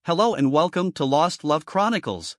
Hello and welcome to Lost Love Chronicles.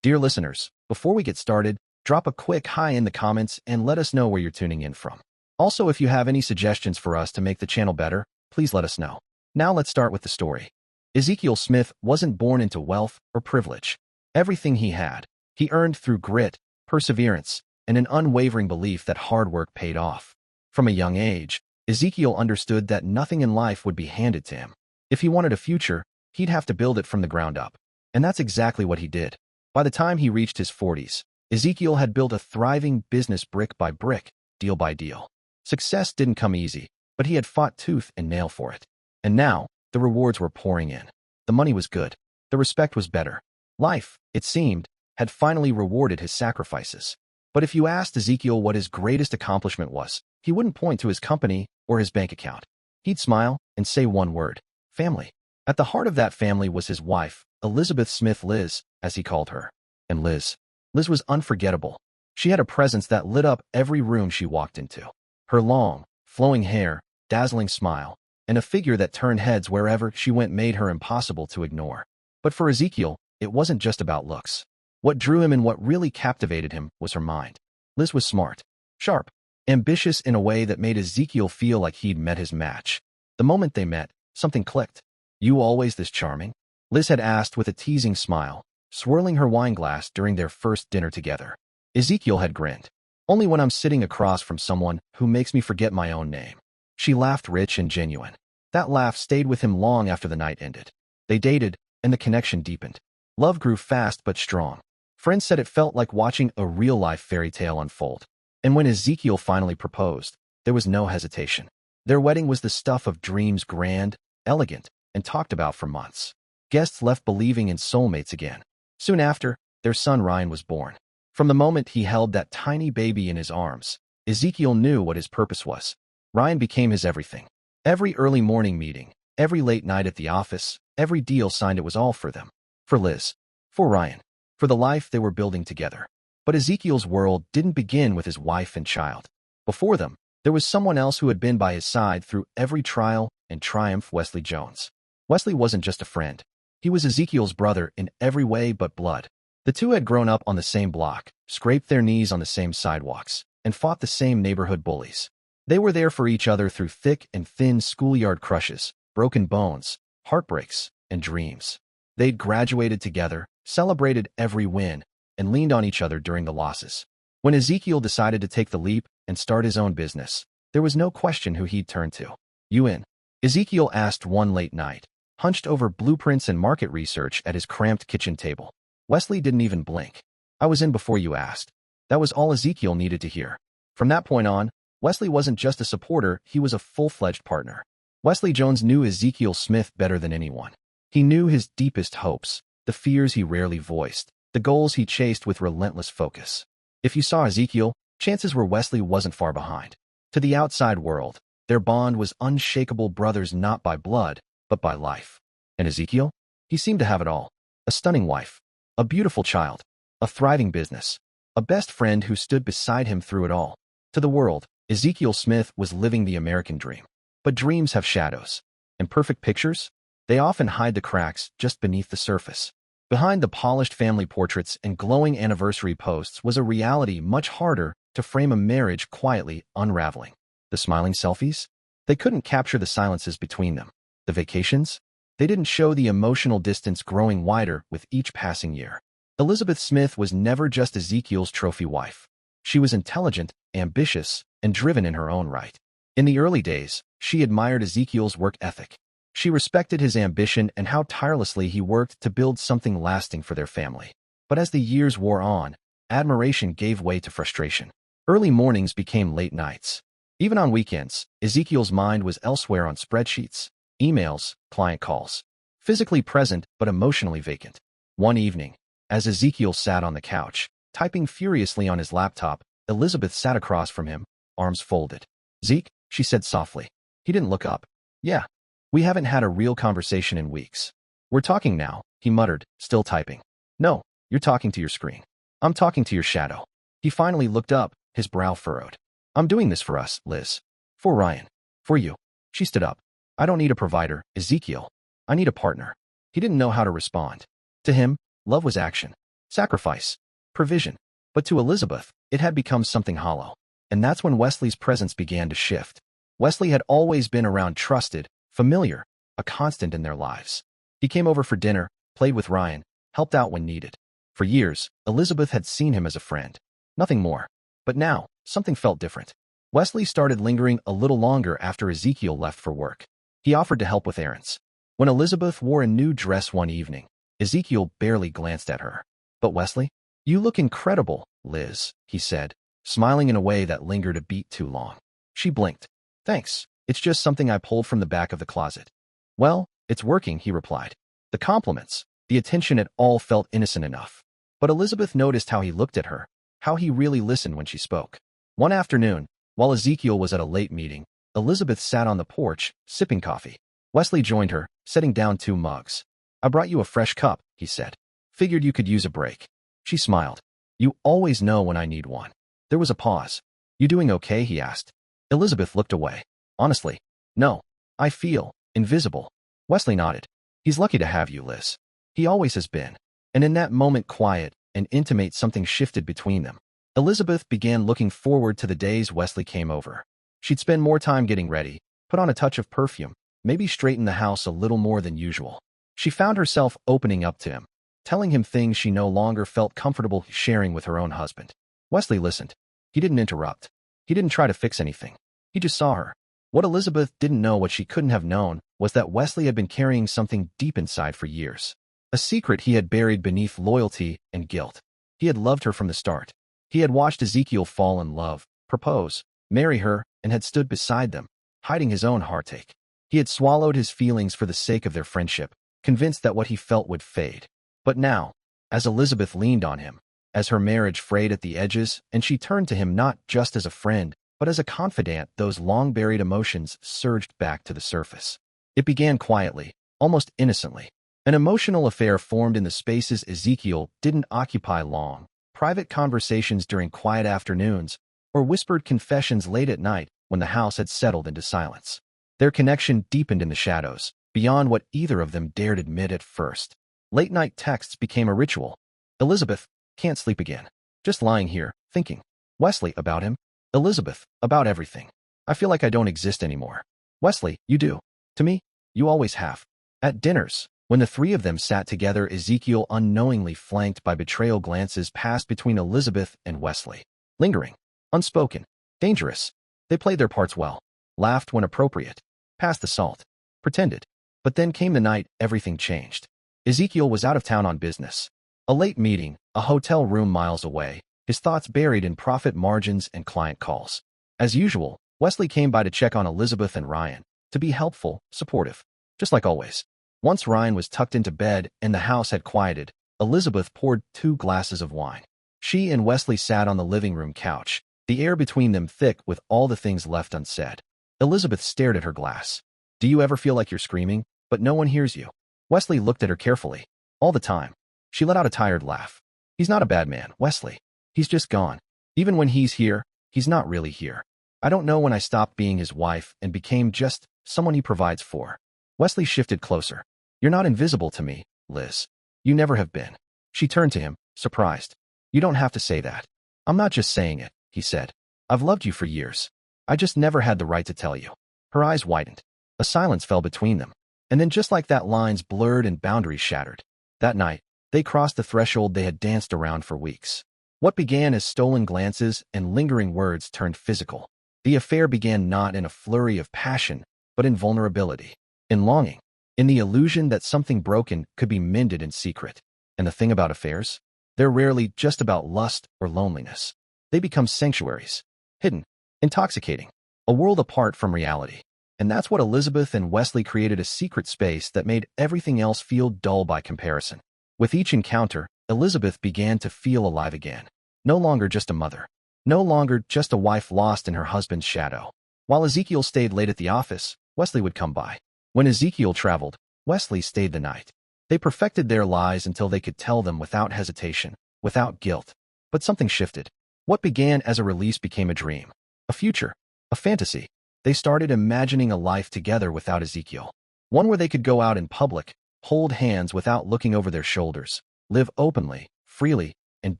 Dear listeners, before we get started, drop a quick hi in the comments and let us know where you're tuning in from. Also, if you have any suggestions for us to make the channel better, please let us know. Now let's start with the story. Ezekiel Smith wasn't born into wealth or privilege. Everything he had, he earned through grit, perseverance, and an unwavering belief that hard work paid off. From a young age, Ezekiel understood that nothing in life would be handed to him. If he wanted a future, he'd have to build it from the ground up. And that's exactly what he did. By the time he reached his 40s, Ezekiel had built a thriving business brick by brick, deal by deal. Success didn't come easy, but he had fought tooth and nail for it. And now, the rewards were pouring in. The money was good. The respect was better. Life, it seemed, had finally rewarded his sacrifices. But if you asked Ezekiel what his greatest accomplishment was, he wouldn't point to his company or his bank account. He'd smile and say one word: family. At the heart of that family was his wife, Elizabeth Smith, Liz, as he called her. And Liz was unforgettable. She had a presence that lit up every room she walked into. Her long, flowing hair, dazzling smile, and a figure that turned heads wherever she went made her impossible to ignore. But for Ezekiel, it wasn't just about looks. What drew him and what really captivated him was her mind. Liz was smart, sharp, ambitious in a way that made Ezekiel feel like he'd met his match. The moment they met, something clicked. "You always this charming?" Liz had asked with a teasing smile, swirling her wine glass during their first dinner together. Ezekiel had grinned. "Only when I'm sitting across from someone who makes me forget my own name." She laughed, rich and genuine. That laugh stayed with him long after the night ended. They dated, and the connection deepened. Love grew fast but strong. Friends said it felt like watching a real-life fairy tale unfold. And when Ezekiel finally proposed, there was no hesitation. Their wedding was the stuff of dreams, grand, elegant, and talked about for months. Guests left believing in soulmates again. Soon after, their son Ryan was born. From the moment he held that tiny baby in his arms, Ezekiel knew what his purpose was. Ryan became his everything. Every early morning meeting, every late night at the office, every deal signed, it was all for them. For Liz. For Ryan. For the life they were building together. But Ezekiel's world didn't begin with his wife and child. Before them, there was someone else who had been by his side through every trial and triumph: Wesley Jones. Wesley wasn't just a friend. He was Ezekiel's brother in every way but blood. The two had grown up on the same block, scraped their knees on the same sidewalks, and fought the same neighborhood bullies. They were there for each other through thick and thin schoolyard crushes, broken bones, heartbreaks, and dreams. They'd graduated together, celebrated every win, and leaned on each other during the losses. When Ezekiel decided to take the leap and start his own business, there was no question who he'd turn to. "You in?" Ezekiel asked one late night, hunched over blueprints and market research at his cramped kitchen table. Wesley didn't even blink. "I was in before you asked." That was all Ezekiel needed to hear. From that point on, Wesley wasn't just a supporter, he was a full-fledged partner. Wesley Jones knew Ezekiel Smith better than anyone. He knew his deepest hopes, the fears he rarely voiced, the goals he chased with relentless focus. If you saw Ezekiel, chances were Wesley wasn't far behind. To the outside world, their bond was unshakable, brothers not by blood, but by life. And Ezekiel? He seemed to have it all. A stunning wife, a beautiful child, a thriving business, a best friend who stood beside him through it all. To the world, Ezekiel Smith was living the American dream. But dreams have shadows. And perfect pictures? They often hide the cracks just beneath the surface. Behind the polished family portraits and glowing anniversary posts was a reality much harder to frame: a marriage quietly unraveling. The smiling selfies? They couldn't capture the silences between them. The vacations? They didn't show the emotional distance growing wider with each passing year. Elizabeth Smith was never just Ezekiel's trophy wife. She was intelligent, ambitious, and driven in her own right. In the early days, she admired Ezekiel's work ethic. She respected his ambition and how tirelessly he worked to build something lasting for their family. But as the years wore on, admiration gave way to frustration. Early mornings became late nights. Even on weekends, Ezekiel's mind was elsewhere, on spreadsheets, emails, client calls. Physically present but emotionally vacant. One evening, as Ezekiel sat on the couch, typing furiously on his laptop, Elizabeth sat across from him, arms folded. "Zeke," she said softly. He didn't look up. "Yeah. We haven't had a real conversation in weeks." "We're talking now," he muttered, still typing. "No, you're talking to your screen. I'm talking to your shadow." He finally looked up, his brow furrowed. "I'm doing this for us, Liz. For Ryan. For you." She stood up. "I don't need a provider, Ezekiel. I need a partner." He didn't know how to respond. To him, love was action, sacrifice, provision. But to Elizabeth, it had become something hollow. And that's when Wesley's presence began to shift. Wesley had always been around, trusted, familiar, a constant in their lives. He came over for dinner, played with Ryan, helped out when needed. For years, Elizabeth had seen him as a friend. Nothing more. But now, something felt different. Wesley started lingering a little longer after Ezekiel left for work. He offered to help with errands. When Elizabeth wore a new dress one evening, Ezekiel barely glanced at her. "But Wesley, you look incredible, Liz," he said, smiling in a way that lingered a beat too long. She blinked. "Thanks. It's just something I pulled from the back of the closet." "Well, it's working," he replied. The compliments, the attention, it all felt innocent enough. But Elizabeth noticed how he looked at her, how he really listened when she spoke. One afternoon, while Ezekiel was at a late meeting, Elizabeth sat on the porch, sipping coffee. Wesley joined her, setting down 2 mugs. "I brought you a fresh cup," he said. "Figured you could use a break." She smiled. "You always know when I need one." There was a pause. "You doing okay?" he asked. Elizabeth looked away. "Honestly, no. I feel invisible." Wesley nodded. "He's lucky to have you, Liz. He always has been." And in that moment, quiet and intimate, something shifted between them. Elizabeth began looking forward to the days Wesley came over. She'd spend more time getting ready, put on a touch of perfume, maybe straighten the house a little more than usual. She found herself opening up to him, telling him things she no longer felt comfortable sharing with her own husband. Wesley listened. He didn't interrupt. He didn't try to fix anything. He just saw her. What Elizabeth didn't know, what she couldn't have known, was that Wesley had been carrying something deep inside for years. A secret he had buried beneath loyalty and guilt. He had loved her from the start. He had watched Ezekiel fall in love, propose, marry her, and had stood beside them, hiding his own heartache. He had swallowed his feelings for the sake of their friendship, convinced that what he felt would fade. But now, as Elizabeth leaned on him, as her marriage frayed at the edges, and she turned to him not just as a friend, but as a confidant, those long-buried emotions surged back to the surface. It began quietly, almost innocently. An emotional affair formed in the spaces Ezekiel didn't occupy long, private conversations during quiet afternoons, or whispered confessions late at night when the house had settled into silence. Their connection deepened in the shadows, beyond what either of them dared admit at first. Late-night texts became a ritual. "Elizabeth, can't sleep again. Just lying here, thinking." Wesley, "About him?" "Elizabeth, about everything. I feel like I don't exist anymore." "Wesley, you do. To me, you always have." At dinners, when the 3 of them sat together, Ezekiel, unknowingly flanked by betrayal glances, passed between Elizabeth and Wesley. Lingering, unspoken, dangerous. They played their parts well, laughed when appropriate, passed the salt, pretended. But then came the night everything changed. Ezekiel was out of town on business. A late meeting, a hotel room miles away, his thoughts buried in profit margins and client calls. As usual, Wesley came by to check on Elizabeth and Ryan, to be helpful, supportive. Just like always. Once Ryan was tucked into bed and the house had quieted, Elizabeth poured 2 glasses of wine. She and Wesley sat on the living room couch, the air between them thick with all the things left unsaid. Elizabeth stared at her glass. "Do you ever feel like you're screaming, but no one hears you?" Wesley looked at her carefully. "All the time." She let out a tired laugh. "He's not a bad man, Wesley. He's just gone. Even when he's here, he's not really here. I don't know when I stopped being his wife and became just someone he provides for." Wesley shifted closer. "You're not invisible to me, Liz. You never have been." She turned to him, surprised. "You don't have to say that." "I'm not just saying it," he said. "I've loved you for years. I just never had the right to tell you." Her eyes widened. A silence fell between them. And then, just like that, lines blurred and boundaries shattered. That night, they crossed the threshold they had danced around for weeks. What began as stolen glances and lingering words turned physical. The affair began not in a flurry of passion, but in vulnerability, in longing, in the illusion that something broken could be mended in secret. And the thing about affairs? They're rarely just about lust or loneliness. They become sanctuaries, hidden, intoxicating, a world apart from reality. And that's what Elizabeth and Wesley created, a secret space that made everything else feel dull by comparison. With each encounter, Elizabeth began to feel alive again. No longer just a mother. No longer just a wife lost in her husband's shadow. While Ezekiel stayed late at the office, Wesley would come by. When Ezekiel traveled, Wesley stayed the night. They perfected their lies until they could tell them without hesitation, without guilt. But something shifted. What began as a release became a dream. A future. A fantasy. They started imagining a life together without Ezekiel. One where they could go out in public, hold hands without looking over their shoulders, live openly, freely, and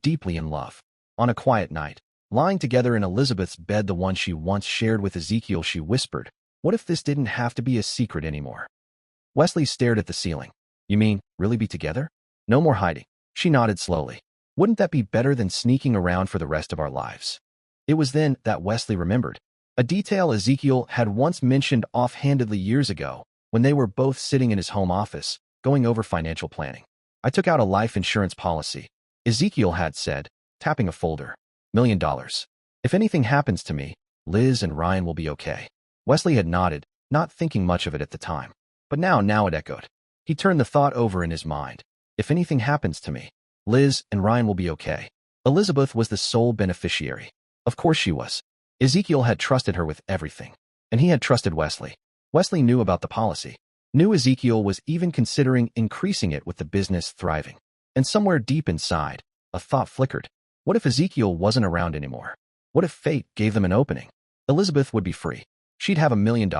deeply in love. On a quiet night, lying together in Elizabeth's bed, the one she once shared with Ezekiel, she whispered, "What if this didn't have to be a secret anymore?" Wesley stared at the ceiling. "You mean, really be together? No more hiding?" She nodded slowly. "Wouldn't that be better than sneaking around for the rest of our lives?" It was then that Wesley remembered a detail Ezekiel had once mentioned offhandedly years ago when they were both sitting in his home office, going over financial planning. "I took out a life insurance policy," Ezekiel had said, tapping a folder. $1 million. "If anything happens to me, Liz and Ryan will be okay." Wesley had nodded, not thinking much of it at the time. But now it echoed. He turned the thought over in his mind. If anything happens to me, Liz and Ryan will be okay. Elizabeth was the sole beneficiary. Of course she was. Ezekiel had trusted her with everything. And he had trusted Wesley. Wesley knew about the policy. Knew Ezekiel was even considering increasing it with the business thriving. And somewhere deep inside, a thought flickered. What if Ezekiel wasn't around anymore? What if fate gave them an opening? Elizabeth would be free. She'd have $1 million.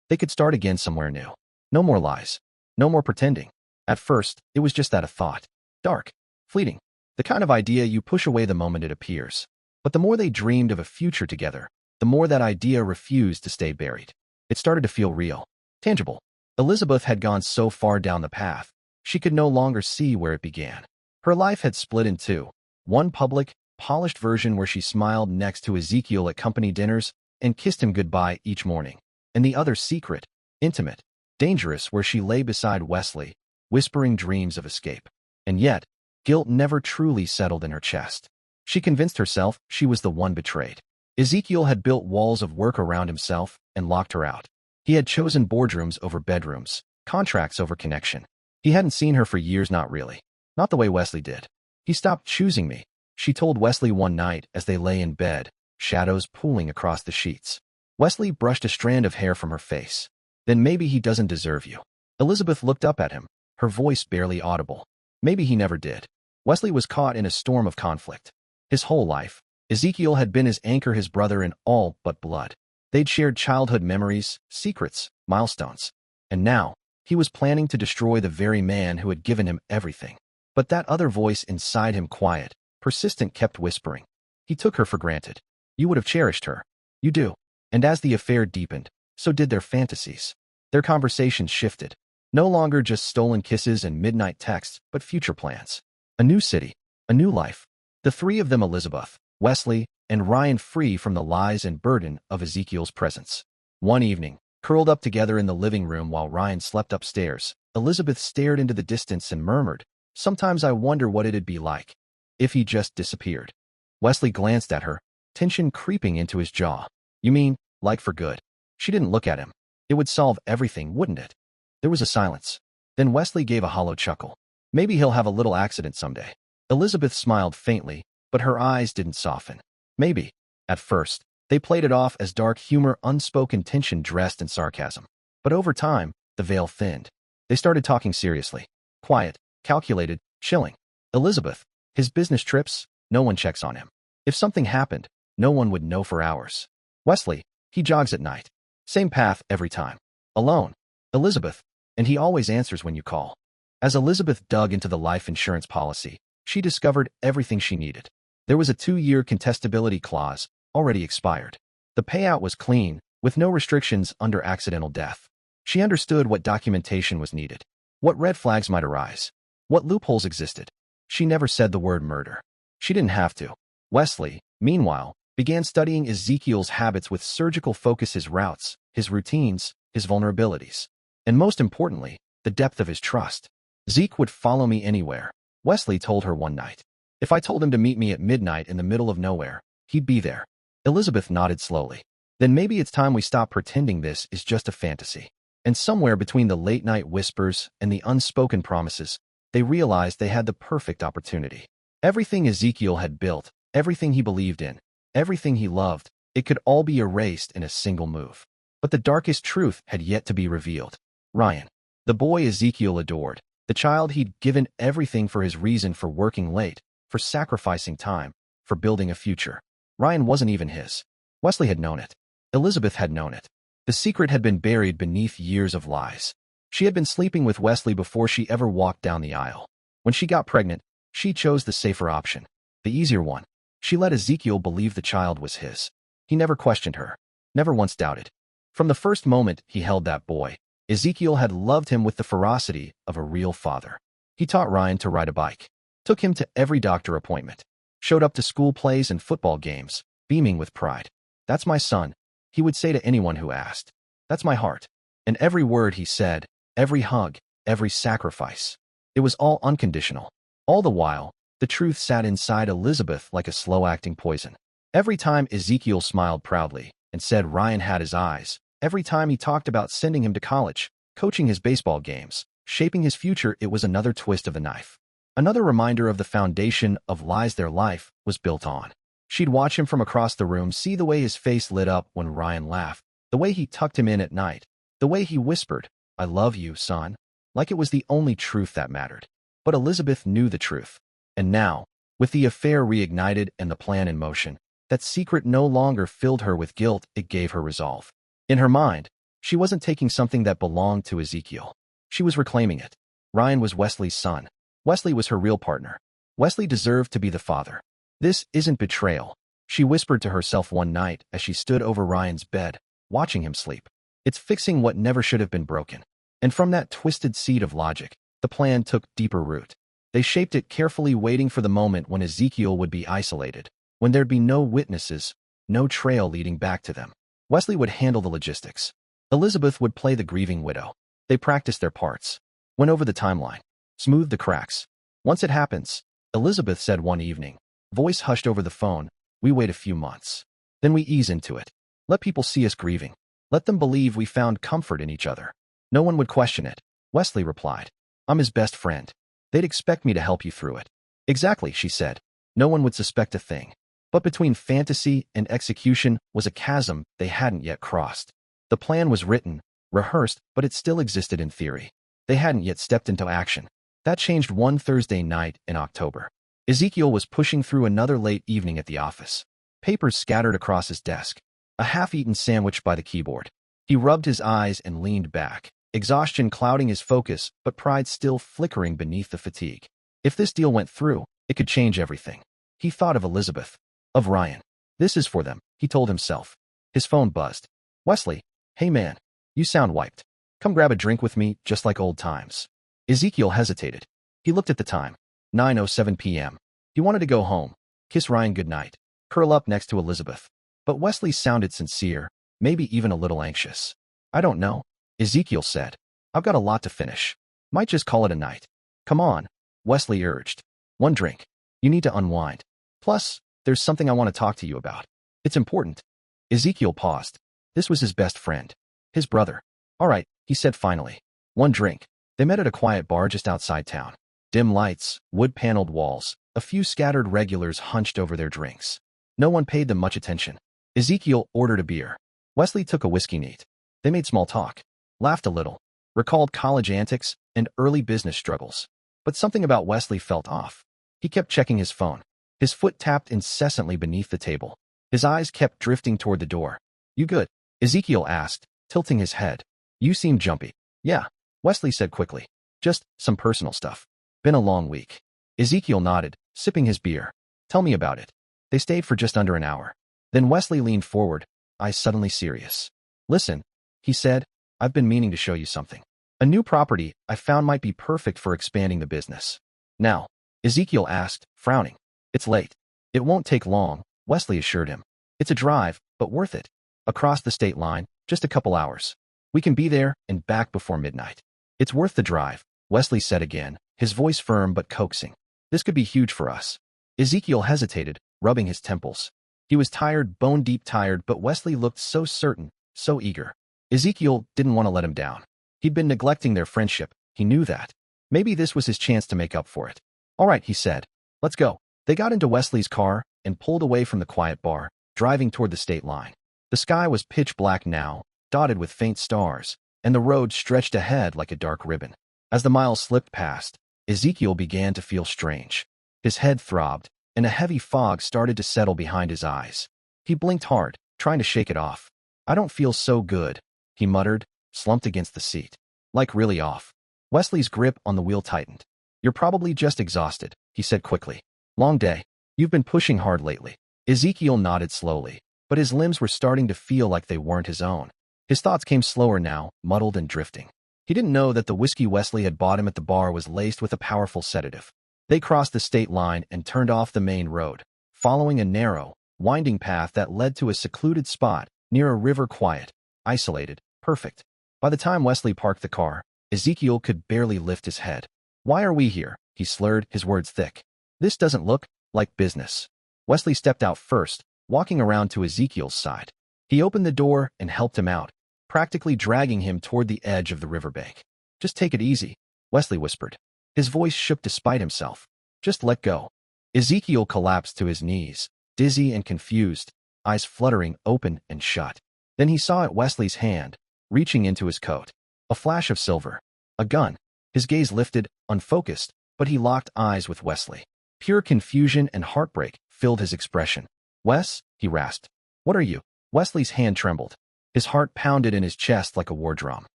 They could start again somewhere new. No more lies. No more pretending. At first, it was just that, a thought. Dark. Fleeting. The kind of idea you push away the moment it appears. But the more they dreamed of a future together, the more that idea refused to stay buried. It started to feel real. Tangible. Elizabeth had gone so far down the path, she could no longer see where it began. Her life had split in two. One public, polished version where she smiled next to Ezekiel at company dinners and kissed him goodbye each morning. And the other secret, intimate, dangerous, where she lay beside Wesley, whispering dreams of escape. And yet, guilt never truly settled in her chest. She convinced herself she was the one betrayed. Ezekiel had built walls of work around himself and locked her out. He had chosen boardrooms over bedrooms, contracts over connection. He hadn't seen her for years, not really. Not the way Wesley did. "He stopped choosing me," she told Wesley one night as they lay in bed, shadows pooling across the sheets. Wesley brushed a strand of hair from her face. "Then maybe he doesn't deserve you." Elizabeth looked up at him, her voice barely audible. Maybe he never did. Wesley was caught in a storm of conflict. His whole life, Ezekiel had been his anchor, his brother in all but blood. They'd shared childhood memories, secrets, milestones. And now, he was planning to destroy the very man who had given him everything. But that other voice inside him, quiet, persistent, kept whispering. He took her for granted. You would have cherished her. You do. And as the affair deepened, so did their fantasies. Their conversations shifted. No longer just stolen kisses and midnight texts, but future plans. A new city. A new life. The three of them, Elizabeth, Wesley, and Ryan, free from the lies and burden of Ezekiel's presence. One evening, curled up together in the living room while Ryan slept upstairs, Elizabeth stared into the distance and murmured, "Sometimes I wonder what it'd be like if he just disappeared." Wesley glanced at her, tension creeping into his jaw. "You mean, like for good?" She didn't look at him. "It would solve everything, wouldn't it?" There was a silence. Then Wesley gave a hollow chuckle. "Maybe he'll have a little accident someday." Elizabeth smiled faintly, but her eyes didn't soften. Maybe. At first, they played it off as dark humor, unspoken tension dressed in sarcasm. But over time, the veil thinned. They started talking seriously. Quiet, calculated, chilling. Elizabeth, his business trips, no one checks on him. If something happened, no one would know for hours. Wesley, he jogs at night. Same path every time. Alone. Elizabeth, and he always answers when you call. As Elizabeth dug into the life insurance policy, she discovered everything she needed. There was a 2-year contestability clause, already expired. The payout was clean, with no restrictions under accidental death. She understood what documentation was needed, what red flags might arise, what loopholes existed. She never said the word murder. She didn't have to. Wesley, meanwhile, began studying Ezekiel's habits with surgical focus, his routes, his routines, his vulnerabilities, and most importantly, the depth of his trust. "Zeke would follow me anywhere," Wesley told her one night. "If I told him to meet me at midnight in the middle of nowhere, he'd be there." Elizabeth nodded slowly. "Then maybe it's time we stop pretending this is just a fantasy." And somewhere between the late-night whispers and the unspoken promises, they realized they had the perfect opportunity. Everything Ezekiel had built, everything he believed in, everything he loved, it could all be erased in a single move. But the darkest truth had yet to be revealed. Ryan, the boy Ezekiel adored, the child he'd given everything for, his reason for working late, for sacrificing time, for building a future. Ryan wasn't even his. Wesley had known it. Elizabeth had known it. The secret had been buried beneath years of lies. She had been sleeping with Wesley before she ever walked down the aisle. When she got pregnant, she chose the safer option, the easier one. She let Ezekiel believe the child was his. He never questioned her, never once doubted. From the first moment he held that boy, Ezekiel had loved him with the ferocity of a real father. He taught Ryan to ride a bike, took him to every doctor appointment, showed up to school plays and football games, beaming with pride. "That's my son," he would say to anyone who asked. "That's my heart." And every word he said, every hug, every sacrifice, it was all unconditional. All the while, the truth sat inside Elizabeth like a slow-acting poison. Every time Ezekiel smiled proudly and said Ryan had his eyes, every time he talked about sending him to college, coaching his baseball games, shaping his future, it was another twist of the knife. Another reminder of the foundation of lies their life was built on. She'd watch him from across the room, see the way his face lit up when Ryan laughed, the way he tucked him in at night, the way he whispered, "I love you, son," like it was the only truth that mattered. But Elizabeth knew the truth. And now, with the affair reignited and the plan in motion, that secret no longer filled her with guilt, it gave her resolve. In her mind, she wasn't taking something that belonged to Ezekiel. She was reclaiming it. Ryan was Wesley's son. Wesley was her real partner. Wesley deserved to be the father. "This isn't betrayal," she whispered to herself one night as she stood over Ryan's bed, watching him sleep. "It's fixing what never should have been broken." And from that twisted seed of logic, the plan took deeper root. They shaped it carefully, waiting for the moment when Ezekiel would be isolated, when there'd be no witnesses, no trail leading back to them. Wesley would handle the logistics. Elizabeth would play the grieving widow. They practiced their parts, went over the timeline, smoothed the cracks. "Once it happens," Elizabeth said one evening, voice hushed over the phone, "we wait a few months. Then we ease into it. Let people see us grieving. Let them believe we found comfort in each other." "No one would question it," Wesley replied. "I'm his best friend. They'd expect me to help you through it." "Exactly," she said. "No one would suspect a thing." But between fantasy and execution was a chasm they hadn't yet crossed. The plan was written, rehearsed, but it still existed in theory. They hadn't yet stepped into action. That changed one Thursday night in October. Ezekiel was pushing through another late evening at the office. Papers scattered across his desk. A half-eaten sandwich by the keyboard. He rubbed his eyes and leaned back, exhaustion clouding his focus, but pride still flickering beneath the fatigue. If this deal went through, it could change everything. He thought of Elizabeth, of Ryan. "This is for them," he told himself. His phone buzzed. "Wesley, hey man, you sound wiped. Come grab a drink with me, just like old times." Ezekiel hesitated. He looked at the time. 9:07 p.m. He wanted to go home, kiss Ryan goodnight, curl up next to Elizabeth. But Wesley sounded sincere, maybe even a little anxious. "I don't know," Ezekiel said. "I've got a lot to finish. Might just call it a night." "Come on," Wesley urged. "One drink. You need to unwind. Plus, there's something I want to talk to you about. It's important." Ezekiel paused. This was his best friend. His brother. "All right," he said finally. "One drink." They met at a quiet bar just outside town. Dim lights, wood-paneled walls, a few scattered regulars hunched over their drinks. No one paid them much attention. Ezekiel ordered a beer. Wesley took a whiskey neat. They made small talk, laughed a little, recalled college antics and early business struggles. But something about Wesley felt off. He kept checking his phone. His foot tapped incessantly beneath the table. His eyes kept drifting toward the door. "You good?" Ezekiel asked, tilting his head. "You seem jumpy." "Yeah," Wesley said quickly. "Just some personal stuff. Been a long week." Ezekiel nodded, sipping his beer. "Tell me about it." They stayed for just under an hour. Then Wesley leaned forward, eyes suddenly serious. "Listen," he said, "I've been meaning to show you something. A new property I found might be perfect for expanding the business." "Now?" Ezekiel asked, frowning. "It's late." "It won't take long," Wesley assured him. "It's a drive, but worth it. Across the state line, just a couple hours. We can be there and back before midnight." "It's worth the drive," Wesley said again, his voice firm but coaxing. "This could be huge for us." Ezekiel hesitated, rubbing his temples. He was tired, bone-deep tired, but Wesley looked so certain, so eager. Ezekiel didn't want to let him down. He'd been neglecting their friendship, he knew that. Maybe this was his chance to make up for it. "All right," he said. "Let's go." They got into Wesley's car and pulled away from the quiet bar, driving toward the state line. The sky was pitch black now, dotted with faint stars, and the road stretched ahead like a dark ribbon. As the miles slipped past, Ezekiel began to feel strange. His head throbbed, and a heavy fog started to settle behind his eyes. He blinked hard, trying to shake it off. "I don't feel so good," he muttered, slumped against the seat. Like really off. Wesley's grip on the wheel tightened. You're probably just exhausted, he said quickly. Long day. You've been pushing hard lately. Ezekiel nodded slowly, but his limbs were starting to feel like they weren't his own. His thoughts came slower now, muddled and drifting. He didn't know that the whiskey Wesley had bought him at the bar was laced with a powerful sedative. They crossed the state line and turned off the main road, following a narrow, winding path that led to a secluded spot near a river, quiet, isolated, perfect. By the time Wesley parked the car, Ezekiel could barely lift his head. Why are we here? He slurred, his words thick. This doesn't look like business. Wesley stepped out first, walking around to Ezekiel's side. He opened the door and helped him out, practically dragging him toward the edge of the riverbank. Just take it easy, Wesley whispered. His voice shook despite himself. Just let go. Ezekiel collapsed to his knees, dizzy and confused, eyes fluttering open and shut. Then he saw at Wesley's hand, reaching into his coat. A flash of silver. A gun. His gaze lifted, unfocused, but he locked eyes with Wesley. Pure confusion and heartbreak filled his expression. Wes, he rasped. What are you? Wesley's hand trembled. His heart pounded in his chest like a war drum.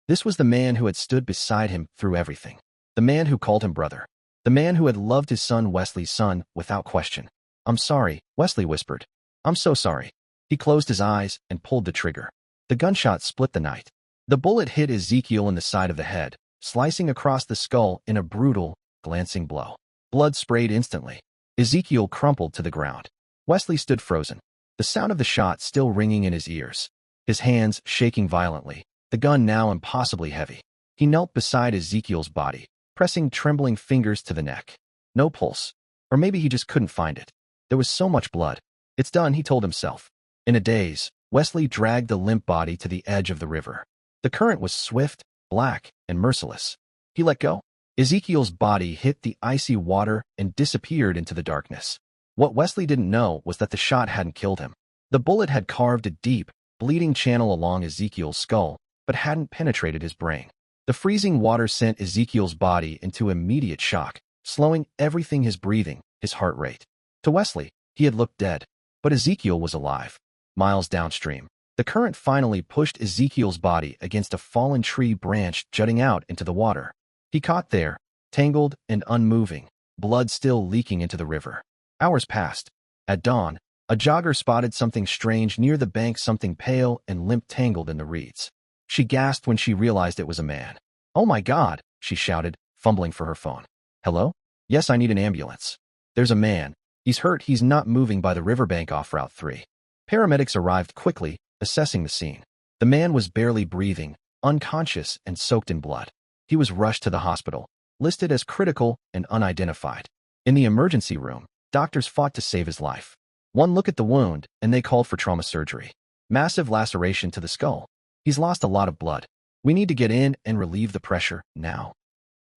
This was the man who had stood beside him through everything. The man who called him brother. The man who had loved his son, Wesley's son, without question. I'm sorry, Wesley whispered. I'm so sorry. He closed his eyes and pulled the trigger. The gunshot split the night. The bullet hit Ezekiel in the side of the head, slicing across the skull in a brutal, glancing blow. Blood sprayed instantly. Ezekiel crumpled to the ground. Wesley stood frozen, the sound of the shot still ringing in his ears. His hands shaking violently, the gun now impossibly heavy. He knelt beside Ezekiel's body, pressing trembling fingers to the neck. No pulse. Or maybe he just couldn't find it. There was so much blood. It's done, he told himself. In a daze, Wesley dragged the limp body to the edge of the river. The current was swift, black, and merciless. He let go. Ezekiel's body hit the icy water and disappeared into the darkness. What Wesley didn't know was that the shot hadn't killed him. The bullet had carved a deep, bleeding channel along Ezekiel's skull, but hadn't penetrated his brain. The freezing water sent Ezekiel's body into immediate shock, slowing everything: his breathing, his heart rate. To Wesley, he had looked dead, but Ezekiel was alive. Miles downstream, the current finally pushed Ezekiel's body against a fallen tree branch jutting out into the water. He caught there, tangled and unmoving, blood still leaking into the river. Hours passed. At dawn, a jogger spotted something strange near the bank, something pale and limp tangled in the reeds. She gasped when she realized it was a man. Oh my God, she shouted, fumbling for her phone. Hello? Yes, I need an ambulance. There's a man. He's hurt. He's not moving by the riverbank off Route 3. Paramedics arrived quickly, assessing the scene. The man was barely breathing, unconscious and soaked in blood. He was rushed to the hospital, listed as critical and unidentified. In the emergency room, doctors fought to save his life. One look at the wound, and they called for trauma surgery. Massive laceration to the skull. He's lost a lot of blood. We need to get in and relieve the pressure now.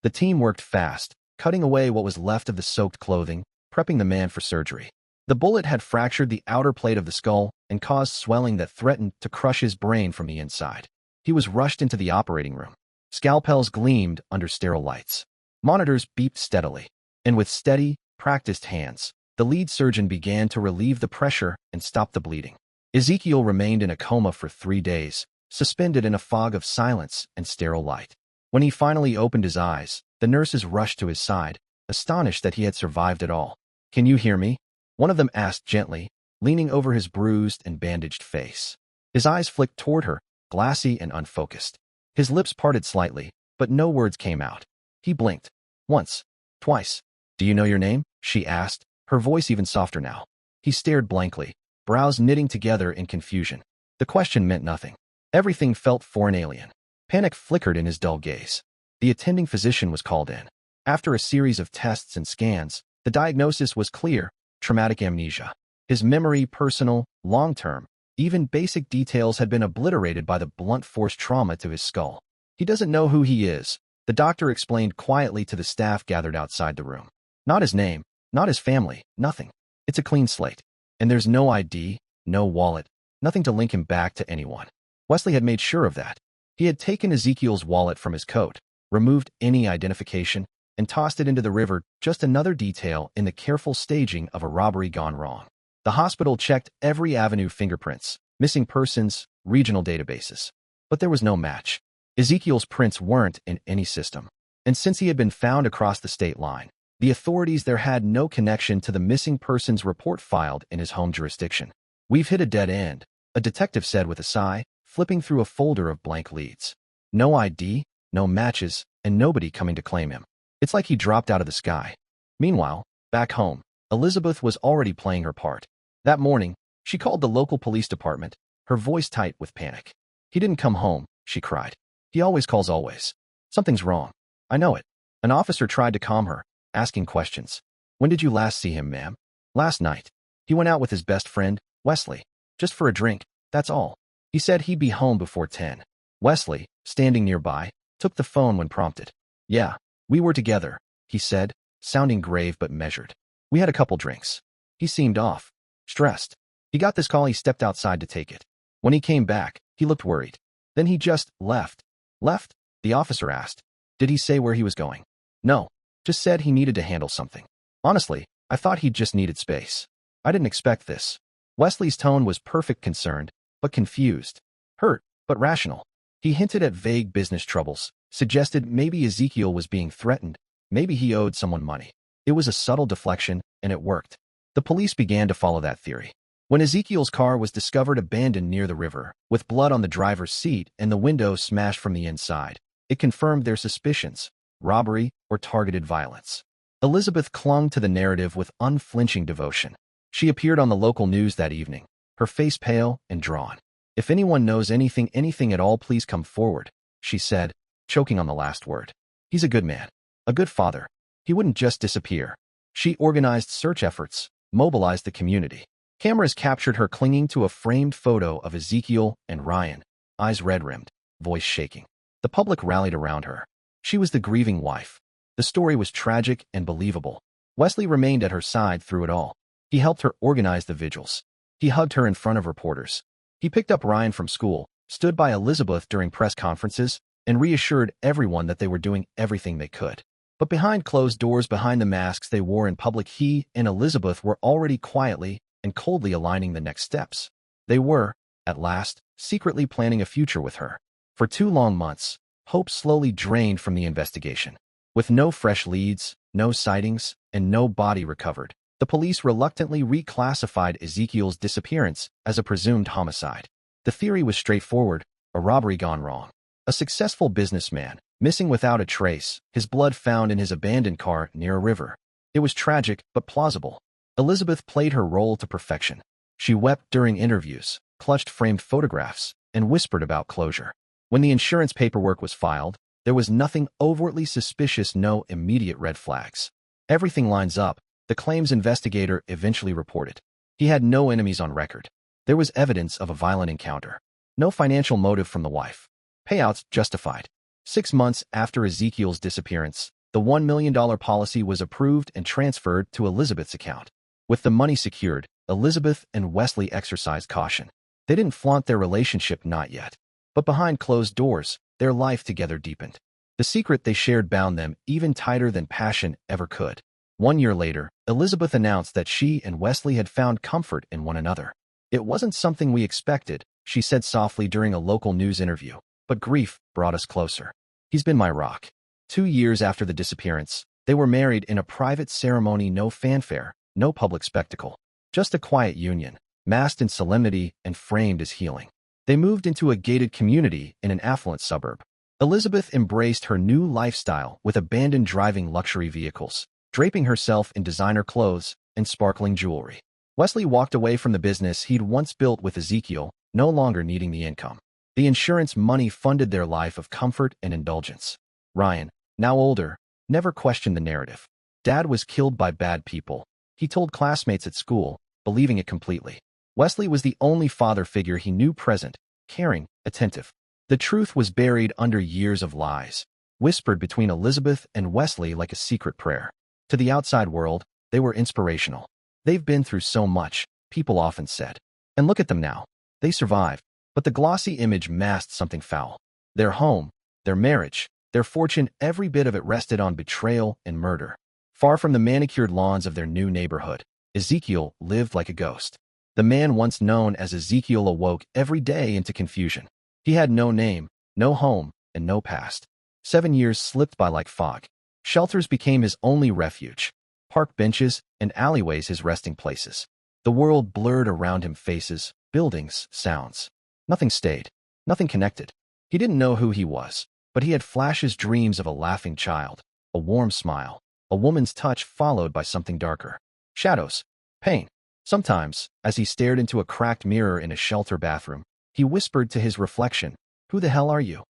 The team worked fast, cutting away what was left of the soaked clothing, prepping the man for surgery. The bullet had fractured the outer plate of the skull and caused swelling that threatened to crush his brain from the inside. He was rushed into the operating room. Scalpels gleamed under sterile lights. Monitors beeped steadily. And with steady, practiced hands, the lead surgeon began to relieve the pressure and stop the bleeding. Ezekiel remained in a coma for 3 days, suspended in a fog of silence and sterile light. When he finally opened his eyes, the nurses rushed to his side, astonished that he had survived at all. Can you hear me? One of them asked gently, leaning over his bruised and bandaged face. His eyes flicked toward her, glassy and unfocused. His lips parted slightly, but no words came out. He blinked. Once. Twice. Do you know your name? She asked, her voice even softer now. He stared blankly, brows knitting together in confusion. The question meant nothing. Everything felt foreign, alien. Panic flickered in his dull gaze. The attending physician was called in. After a series of tests and scans, the diagnosis was clear: traumatic amnesia. His memory, personal, long-term, even basic details had been obliterated by the blunt force trauma to his skull. He doesn't know who he is, the doctor explained quietly to the staff gathered outside the room. Not his name, not his family, nothing. It's a clean slate. And there's no ID, no wallet, nothing to link him back to anyone. Wesley had made sure of that. He had taken Ezekiel's wallet from his coat, removed any identification, and tossed it into the river, just another detail in the careful staging of a robbery gone wrong. The hospital checked every avenue: fingerprints, missing persons, regional databases. But there was no match. Ezekiel's prints weren't in any system. And since he had been found across the state line, the authorities there had no connection to the missing persons report filed in his home jurisdiction. "We've hit a dead end," a detective said with a sigh, flipping through a folder of blank leads. No ID, no matches, and nobody coming to claim him. It's like he dropped out of the sky. Meanwhile, back home, Elizabeth was already playing her part. That morning, she called the local police department, her voice tight with panic. "He didn't come home," she cried. "He always calls always. Something's wrong. I know it." An officer tried to calm her, asking questions. "When did you last see him, ma'am?" "Last night. He went out with his best friend, Wesley. Just for a drink, that's all. He said he'd be home before 10. Wesley, standing nearby, took the phone when prompted. "Yeah, we were together," he said, sounding grave but measured. "We had a couple drinks." He seemed off, stressed. He got this call. He stepped outside to take it. When he came back, he looked worried. Then he just left. "Left?" the officer asked. "Did he say where he was going?" "No, just said he needed to handle something. Honestly, I thought he just needed space. I didn't expect this." Wesley's tone was perfect, concerned, but confused. Hurt, but rational. He hinted at vague business troubles, suggested maybe Ezekiel was being threatened, maybe he owed someone money. It was a subtle deflection, and it worked. The police began to follow that theory. When Ezekiel's car was discovered abandoned near the river, with blood on the driver's seat and the window smashed from the inside, it confirmed their suspicions: robbery or targeted violence. Elizabeth clung to the narrative with unflinching devotion. She appeared on the local news that evening, her face pale and drawn. "If anyone knows anything at all, please come forward," she said, choking on the last word. "He's a good man, a good father. He wouldn't just disappear." She organized search efforts, mobilized the community. Cameras captured her clinging to a framed photo of Ezekiel and Ryan, eyes red-rimmed, voice shaking. The public rallied around her. She was the grieving wife. The story was tragic and believable. Wesley remained at her side through it all. He helped her organize the vigils. He hugged her in front of reporters. He picked up Ryan from school, stood by Elizabeth during press conferences, and reassured everyone that they were doing everything they could. But behind closed doors, behind the masks they wore in public, he and Elizabeth were already quietly and coldly aligning the next steps. They were, at last, secretly planning a future with her. For 2 long months, hope slowly drained from the investigation. With no fresh leads, no sightings, and no body recovered, the police reluctantly reclassified Ezekiel's disappearance as a presumed homicide. The theory was straightforward: a robbery gone wrong. A successful businessman, missing without a trace, his blood found in his abandoned car near a river. It was tragic, but plausible. Elizabeth played her role to perfection. She wept during interviews, clutched framed photographs, and whispered about closure. When the insurance paperwork was filed, there was nothing overtly suspicious, no immediate red flags. "Everything lines up," the claims investigator eventually reported. He had no enemies on record. There was evidence of a violent encounter. No financial motive from the wife. Payouts justified. 6 months after Ezekiel's disappearance, the $1 million policy was approved and transferred to Elizabeth's account. With the money secured, Elizabeth and Wesley exercised caution. They didn't flaunt their relationship, not yet. But behind closed doors, their life together deepened. The secret they shared bound them even tighter than passion ever could. 1 year later, Elizabeth announced that she and Wesley had found comfort in one another. "It wasn't something we expected," she said softly during a local news interview, "but grief brought us closer. He's been my rock." 2 years after the disappearance, they were married in a private ceremony, no fanfare, no public spectacle. Just a quiet union, masked in solemnity and framed as healing. They moved into a gated community in an affluent suburb. Elizabeth embraced her new lifestyle with abandoned driving luxury vehicles, draping herself in designer clothes and sparkling jewelry. Wesley walked away from the business he'd once built with Ezekiel, no longer needing the income. The insurance money funded their life of comfort and indulgence. Ryan, now older, never questioned the narrative. Dad was killed by bad people, he told classmates at school, believing it completely. Wesley was the only father figure he knew, present, caring, attentive. The truth was buried under years of lies, whispered between Elizabeth and Wesley like a secret prayer. To the outside world, they were inspirational. "They've been through so much," people often said. "And look at them now. They survived." But the glossy image masked something foul. Their home, their marriage, their fortune, every bit of it rested on betrayal and murder. Far from the manicured lawns of their new neighborhood, Ezekiel lived like a ghost. The man once known as Ezekiel awoke every day into confusion. He had no name, no home, and no past. 7 years slipped by like fog. Shelters became his only refuge. Park benches and alleyways his resting places. The world blurred around him, faces, buildings, sounds. Nothing stayed. Nothing connected. He didn't know who he was, but he had flashes, dreams of a laughing child, a warm smile, a woman's touch followed by something darker. Shadows. Pain. Sometimes, as he stared into a cracked mirror in a shelter bathroom, he whispered to his reflection, "Who the hell are you?"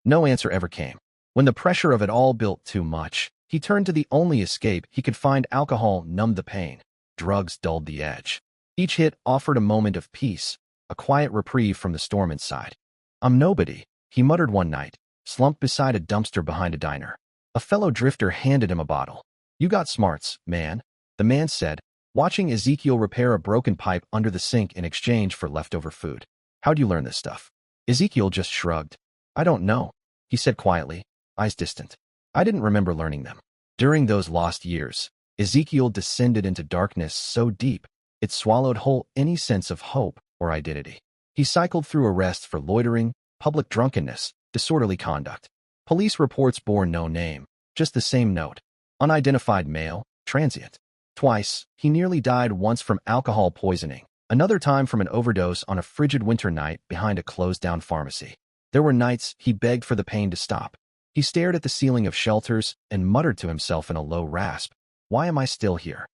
No answer ever came. When the pressure of it all built too much, he turned to the only escape he could find. Alcohol numbed the pain. Drugs dulled the edge. Each hit offered a moment of peace, a quiet reprieve from the storm inside. "I'm nobody," he muttered one night, slumped beside a dumpster behind a diner. A fellow drifter handed him a bottle. "You got smarts, man," the man said, watching Ezekiel repair a broken pipe under the sink in exchange for leftover food. "How'd you learn this stuff?" Ezekiel just shrugged. "I don't know," he said quietly, eyes distant. "I didn't remember learning them." During those lost years, Ezekiel descended into darkness so deep, it swallowed whole any sense of hope or identity. He cycled through arrests for loitering, public drunkenness, disorderly conduct. Police reports bore no name, just the same note. Unidentified male, transient. Twice, he nearly died, once from alcohol poisoning, another time from an overdose on a frigid winter night behind a closed-down pharmacy. There were nights he begged for the pain to stop. He stared at the ceiling of shelters and muttered to himself in a low rasp, "Why am I still here?"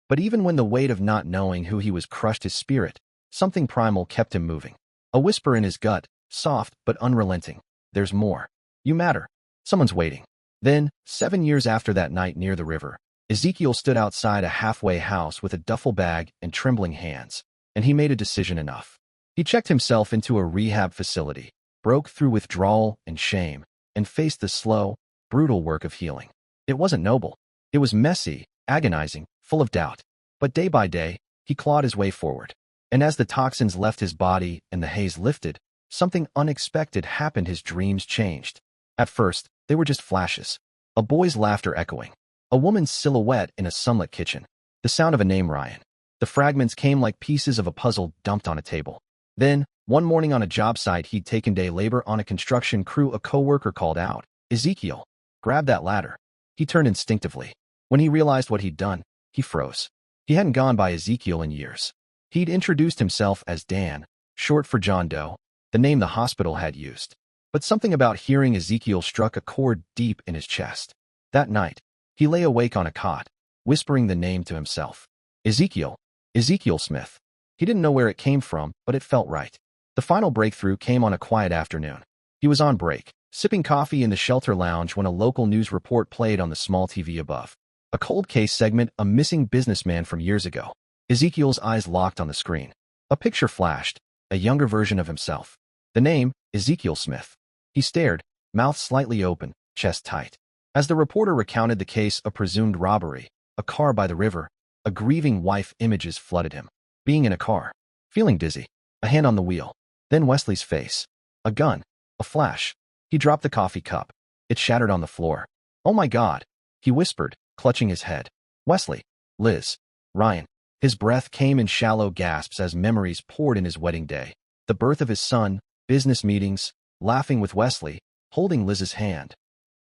But even when the weight of not knowing who he was crushed his spirit, something primal kept him moving. A whisper in his gut, soft but unrelenting. "There's more. You matter. Someone's waiting." Then, 7 years after that night near the river, Ezekiel stood outside a halfway house with a duffel bag and trembling hands, and he made a decision. Enough. He checked himself into a rehab facility, broke through withdrawal and shame, and faced the slow, brutal work of healing. It wasn't noble. It was messy, agonizing, full of doubt. But day by day, he clawed his way forward. And as the toxins left his body and the haze lifted, something unexpected happened. His dreams changed. At first, they were just flashes. A boy's laughter echoing. A woman's silhouette in a sunlit kitchen. The sound of a name, Ryan. The fragments came like pieces of a puzzle dumped on a table. Then, one morning on a job site he'd taken day labor on a construction crew, a coworker called out, "Ezekiel, grab that ladder." He turned instinctively. When he realized what he'd done, he froze. He hadn't gone by Ezekiel in years. He'd introduced himself as Dan, short for John Doe, the name the hospital had used. But something about hearing Ezekiel struck a chord deep in his chest. That night, he lay awake on a cot, whispering the name to himself. Ezekiel. Ezekiel Smith. He didn't know where it came from, but it felt right. The final breakthrough came on a quiet afternoon. He was on break, sipping coffee in the shelter lounge when a local news report played on the small TV above. A cold case segment, a missing businessman from years ago. Ezekiel's eyes locked on the screen. A picture flashed, a younger version of himself. The name, Ezekiel Smith. He stared, mouth slightly open, chest tight. As the reporter recounted the case, a presumed robbery, a car by the river, a grieving wife, images flooded him. Being in a car, feeling dizzy, a hand on the wheel. Then Wesley's face. A gun, a flash. He dropped the coffee cup. It shattered on the floor. "Oh my God," he whispered, clutching his head. "Wesley, Liz, Ryan." His breath came in shallow gasps as memories poured in. His wedding day, the birth of his son, business meetings, laughing with Wesley, holding Liz's hand.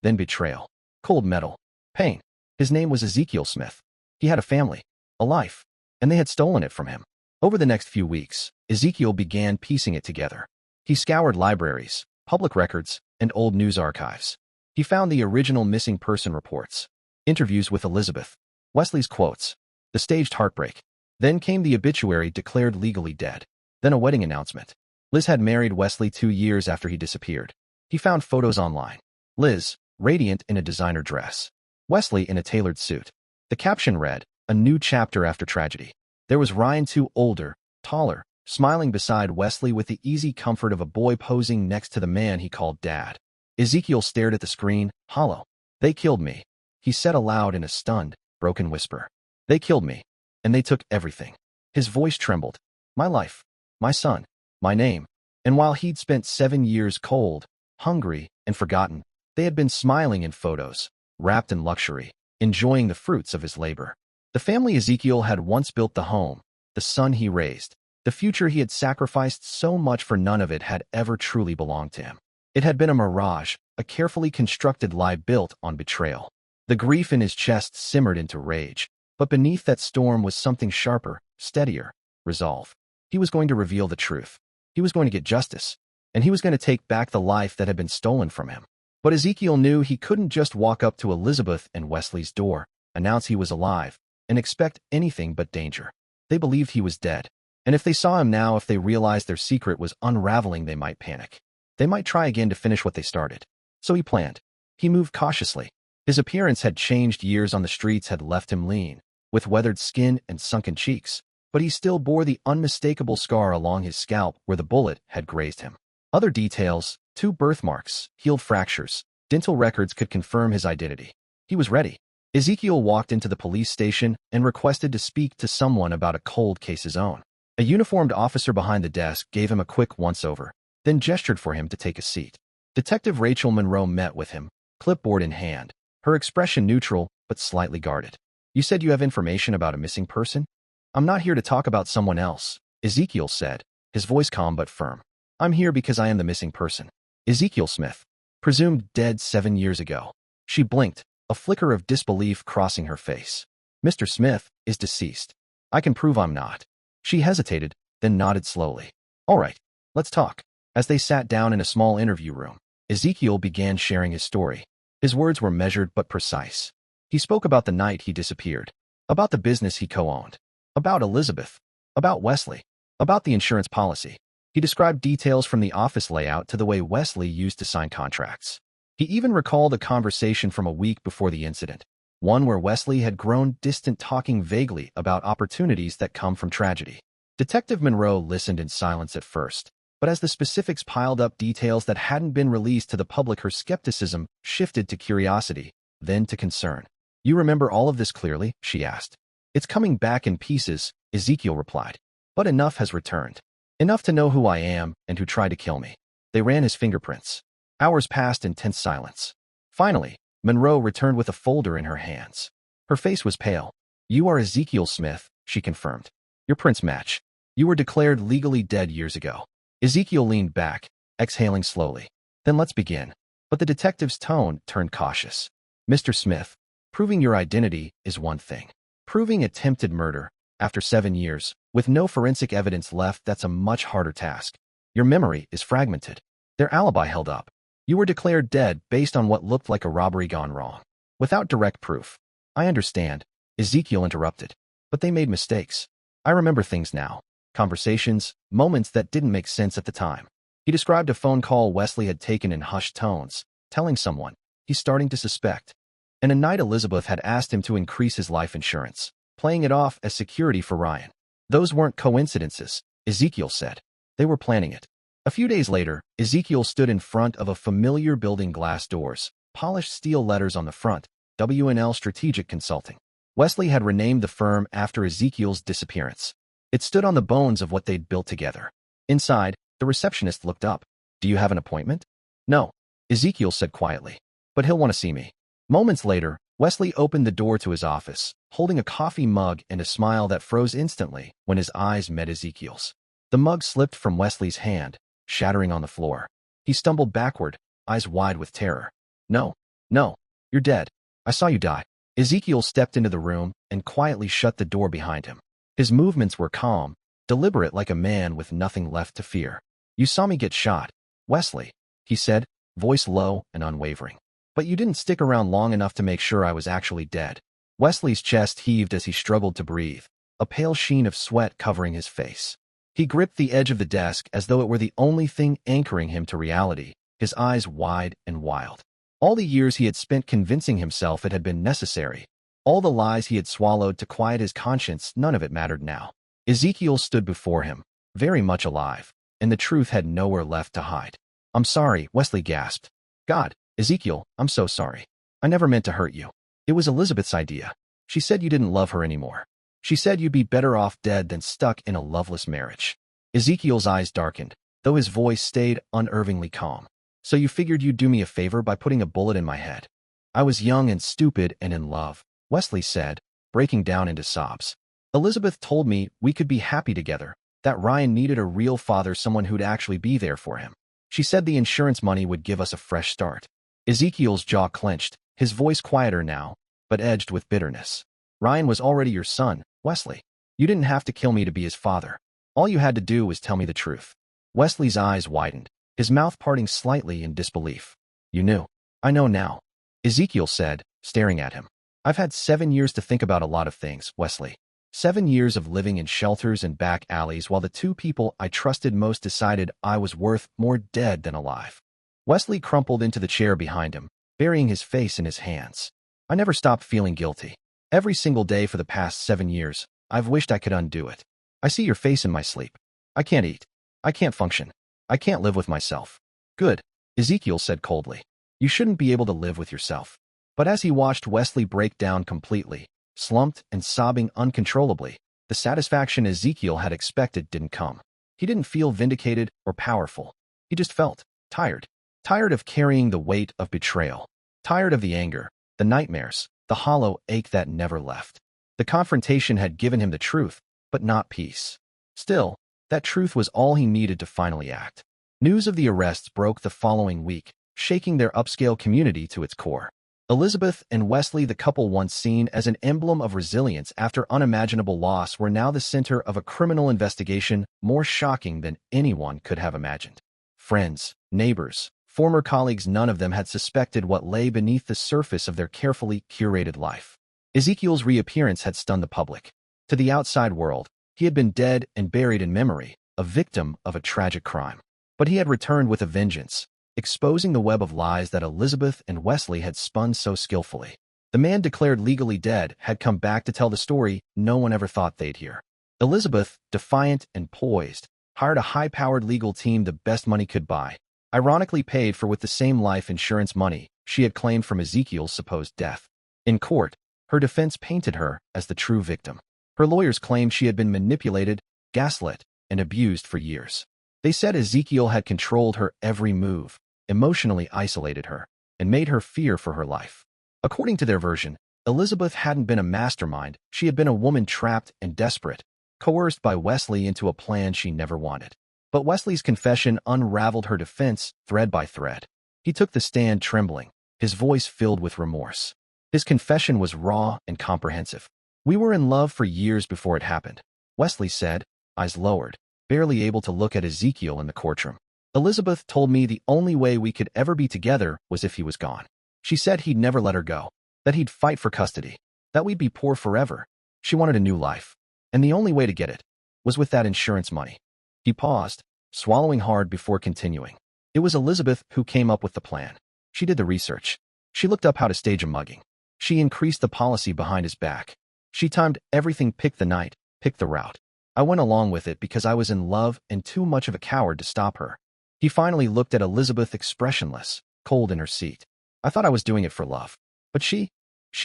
Then betrayal. Cold metal. Pain. His name was Ezekiel Smith. He had a family, a life, and they had stolen it from him. Over the next few weeks, Ezekiel began piecing it together. He scoured libraries, public records, and old news archives. He found the original missing person reports, interviews with Elizabeth, Wesley's quotes, the staged heartbreak. Then came the obituary declared legally dead. Then a wedding announcement. Liz had married Wesley 2 years after he disappeared. He found photos online. Liz, radiant in a designer dress. Wesley in a tailored suit. The caption read, "A new chapter after tragedy." There was Ryan, too, older, taller, smiling beside Wesley with the easy comfort of a boy posing next to the man he called Dad. Ezekiel stared at the screen, hollow. "They killed me," he said aloud in a stunned, broken whisper. "They killed me, and they took everything." His voice trembled. "My life, my son, my name." And while he'd spent 7 years cold, hungry, and forgotten, they had been smiling in photos, wrapped in luxury, enjoying the fruits of his labor. The family Ezekiel had once built, the home, the son he raised, the future he had sacrificed so much for, none of it had ever truly belonged to him. It had been a mirage, a carefully constructed lie built on betrayal. The grief in his chest simmered into rage, but beneath that storm was something sharper, steadier, resolve. He was going to reveal the truth. He was going to get justice, and he was going to take back the life that had been stolen from him. But Ezekiel knew he couldn't just walk up to Elizabeth and Wesley's door, announce he was alive, and expect anything but danger. They believed he was dead, and if they saw him now, if they realized their secret was unraveling, they might panic. They might try again to finish what they started. So he planned. He moved cautiously. His appearance had changed. Years on the streets had left him lean, with weathered skin and sunken cheeks, but he still bore the unmistakable scar along his scalp where the bullet had grazed him. Other details, 2 birthmarks, healed fractures, dental records could confirm his identity. He was ready. Ezekiel walked into the police station and requested to speak to someone about a cold case his own. A uniformed officer behind the desk gave him a quick once-over, then gestured for him to take a seat. Detective Rachel Monroe met with him, clipboard in hand, her expression neutral but slightly guarded. "You said you have information about a missing person?" "I'm not here to talk about someone else," Ezekiel said, his voice calm but firm. "I'm here because I am the missing person. Ezekiel Smith, presumed dead 7 years ago." She blinked, a flicker of disbelief crossing her face. "Mr. Smith is deceased. I can prove I'm not." She hesitated, then nodded slowly. "All right, let's talk." As they sat down in a small interview room, Ezekiel began sharing his story. His words were measured but precise. He spoke about the night he disappeared, about the business he co-owned, about Elizabeth, about Wesley, about the insurance policy. He described details from the office layout to the way Wesley used to sign contracts. He even recalled a conversation from a week before the incident, one where Wesley had grown distant, talking vaguely about opportunities that come from tragedy. Detective Monroe listened in silence at first, but as the specifics piled up, details that hadn't been released to the public, her skepticism shifted to curiosity, then to concern. "You remember all of this clearly?" she asked. "It's coming back in pieces," Ezekiel replied. "But enough has returned. Enough to know who I am and who tried to kill me." They ran his fingerprints. Hours passed in tense silence. Finally, Monroe returned with a folder in her hands. Her face was pale. "You are Ezekiel Smith," she confirmed. "Your prints match. You were declared legally dead years ago." Ezekiel leaned back, exhaling slowly. "Then let's begin." But the detective's tone turned cautious. "Mr. Smith, proving your identity is one thing. Proving attempted murder, after 7 years, with no forensic evidence left, that's a much harder task. Your memory is fragmented. Their alibi held up. You were declared dead based on what looked like a robbery gone wrong, without direct proof." "I understand," Ezekiel interrupted. "But they made mistakes. I remember things now. Conversations, moments that didn't make sense at the time." He described a phone call Wesley had taken in hushed tones, telling someone he's starting to suspect, and a night Elizabeth had asked him to increase his life insurance, playing it off as security for Ryan. "Those weren't coincidences," Ezekiel said. "They were planning it." A few days later, Ezekiel stood in front of a familiar building, glass doors, polished steel letters on the front, W&L Strategic Consulting. Wesley had renamed the firm after Ezekiel's disappearance. It stood on the bones of what they'd built together. Inside, the receptionist looked up. "Do you have an appointment?" "No," Ezekiel said quietly. "But he'll want to see me." Moments later, Wesley opened the door to his office, holding a coffee mug and a smile that froze instantly when his eyes met Ezekiel's. The mug slipped from Wesley's hand, shattering on the floor. He stumbled backward, eyes wide with terror. "No, no, you're dead. I saw you die." Ezekiel stepped into the room and quietly shut the door behind him. His movements were calm, deliberate, like a man with nothing left to fear. "You saw me get shot, Wesley," he said, voice low and unwavering. "But you didn't stick around long enough to make sure I was actually dead." Wesley's chest heaved as he struggled to breathe, a pale sheen of sweat covering his face. He gripped the edge of the desk as though it were the only thing anchoring him to reality, his eyes wide and wild. All the years he had spent convincing himself it had been necessary, all the lies he had swallowed to quiet his conscience, none of it mattered now. Ezekiel stood before him, very much alive, and the truth had nowhere left to hide. "I'm sorry," Wesley gasped. "God, Ezekiel, I'm so sorry. I never meant to hurt you. It was Elizabeth's idea. She said you didn't love her anymore. She said you'd be better off dead than stuck in a loveless marriage." Ezekiel's eyes darkened, though his voice stayed unervingly calm. "So you figured you'd do me a favor by putting a bullet in my head?" "I was young and stupid and in love," Wesley said, breaking down into sobs. "Elizabeth told me we could be happy together, that Ryan needed a real father, someone who'd actually be there for him. She said the insurance money would give us a fresh start. Ezekiel's jaw clenched, his voice quieter now, but edged with bitterness. Ryan was already your son, Wesley. You didn't have to kill me to be his father. All you had to do was tell me the truth. Wesley's eyes widened, his mouth parting slightly in disbelief. You knew. I know now. Ezekiel said, staring at him. I've had 7 years to think about a lot of things, Wesley. 7 years of living in shelters and back alleys while the two people I trusted most decided I was worth more dead than alive. Wesley crumpled into the chair behind him, burying his face in his hands. I never stopped feeling guilty. Every single day for the past 7 years, I've wished I could undo it. I see your face in my sleep. I can't eat. I can't function. I can't live with myself. Good, Ezekiel said coldly. You shouldn't be able to live with yourself. But as he watched Wesley break down completely, slumped and sobbing uncontrollably, the satisfaction Ezekiel had expected didn't come. He didn't feel vindicated or powerful. He just felt tired. Tired of carrying the weight of betrayal. Tired of the anger, the nightmares, the hollow ache that never left. The confrontation had given him the truth, but not peace. Still, that truth was all he needed to finally act. News of the arrests broke the following week, shaking their upscale community to its core. Elizabeth and Wesley, the couple once seen as an emblem of resilience after unimaginable loss, were now the center of a criminal investigation more shocking than anyone could have imagined. Friends, neighbors, former colleagues, none of them had suspected what lay beneath the surface of their carefully curated life. Ezekiel's reappearance had stunned the public. To the outside world, he had been dead and buried in memory, a victim of a tragic crime. But he had returned with a vengeance, exposing the web of lies that Elizabeth and Wesley had spun so skillfully. The man declared legally dead had come back to tell the story no one ever thought they'd hear. Elizabeth, defiant and poised, hired a high-powered legal team the best money could buy, ironically paid for with the same life insurance money she had claimed from Ezekiel's supposed death. In court, her defense painted her as the true victim. Her lawyers claimed she had been manipulated, gaslit, and abused for years. They said Ezekiel had controlled her every move, emotionally isolated her, and made her fear for her life. According to their version, Elizabeth hadn't been a mastermind, she had been a woman trapped and desperate, coerced by Wesley into a plan she never wanted. But Wesley's confession unraveled her defense thread by thread. He took the stand trembling, his voice filled with remorse. His confession was raw and comprehensive. We were in love for years before it happened, Wesley said, eyes lowered, barely able to look at Ezekiel in the courtroom. Elizabeth told me the only way we could ever be together was if he was gone. She said he'd never let her go, that he'd fight for custody, that we'd be poor forever. She wanted a new life, and the only way to get it was with that insurance money. He paused, swallowing hard before continuing. It was Elizabeth who came up with the plan. She did the research. She looked up how to stage a mugging. She increased the policy behind his back. She timed everything, picked the night, picked the route. I went along with it because I was in love and too much of a coward to stop her. He finally looked at Elizabeth, expressionless, cold in her seat. I thought I was doing it for love. But she